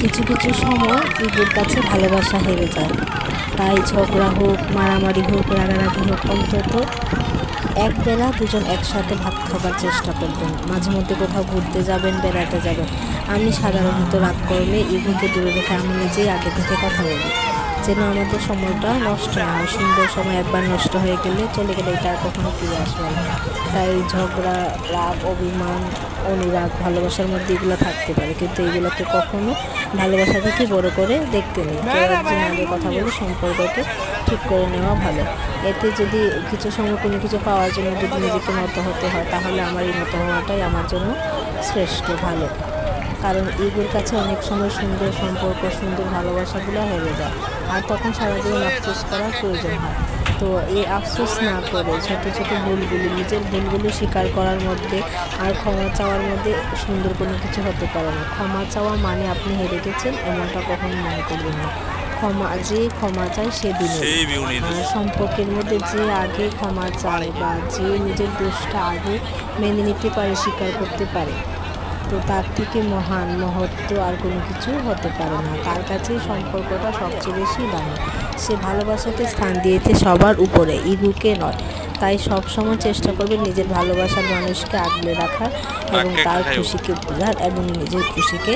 কিছু কিছু সময় ইগোর কাছে ভালোবাসা হেরে যায়। তাই ঝগড়া হোক, মারামারি হোক, রাগারাগি হোক, অন্তত একবেলা দুজন একসাথে ভাত খাবার চেষ্টা করবেন। মাঝে মধ্যে কোথাও ঘুরতে যাবেন, বেড়াতে যাবেন। আমি সাধারণত রাগ করলে ইগোকে দূরে রেখে আমি নিজেই আগে থেকে কথা বলি, যেন আমাদের সময়টা নষ্ট না হয়। সুন্দর সময় একবার নষ্ট হয়ে গেলে, চলে গেলে এটা আর কখনো ফিরে আসবে না। তাই ঝগড়া, রাগ, অভিমান, অনুরাগ, ভালোবাসার মধ্যে এগুলো থাকতে পারে, কিন্তু এগুলোকে কখনো ভালোবাসা থেকে বড় করে দেখতে নেই। কেউ একজন আগে কথা বলে সম্পর্ককে ঠিক করে নেওয়া ভালো। এতে যদি কিছু সময় কোনো কিছু পাওয়ার জন্য যদি নিজেকে নত হতে হয়, তাহলে আমার এই নত হওয়াটাই আমার জন্য শ্রেষ্ঠ, ভালো। কারণ ইগোর কাছে অনেক সময় সুন্দর সম্পর্ক, সুন্দর ভালোবাসাগুলো হেরে যায়, আর তখন সারাদিন আফসোস করার প্রয়োজন হয়। তো এই আফসোস না করে ছোটো ছোটো ভুলগুলি, নিজের ভুলগুলি স্বীকার করার মধ্যে আর ক্ষমা চাওয়ার মধ্যে সুন্দর কোনো কিছু হতে পারে না। ক্ষমা চাওয়া মানে আপনি হেরে গেছেন এমনটা কখনো মনে করবেন না। ক্ষমা চায় সে বিনয়ী। সম্পর্কের মধ্যে যে আগে ক্ষমা চায় বা যে নিজের দোষটা আগে মেনে নিতে পারে, স্বীকার করতে পারে, তো তার থেকে মহান মহত্ব আর কোনো কিছু হতে পারে না। তার কাছেই সম্পর্কটা সবচেয়ে বেশি দামি। সে ভালোবাসাকে স্থান দিয়েছে সবার উপরে, ইগোকে নয়। তাই সবসময় চেষ্টা করবেন নিজের ভালোবাসার মানুষকে আগলে রাখার এবং তার খুশিকে বোঝার এবং নিজের খুশিকে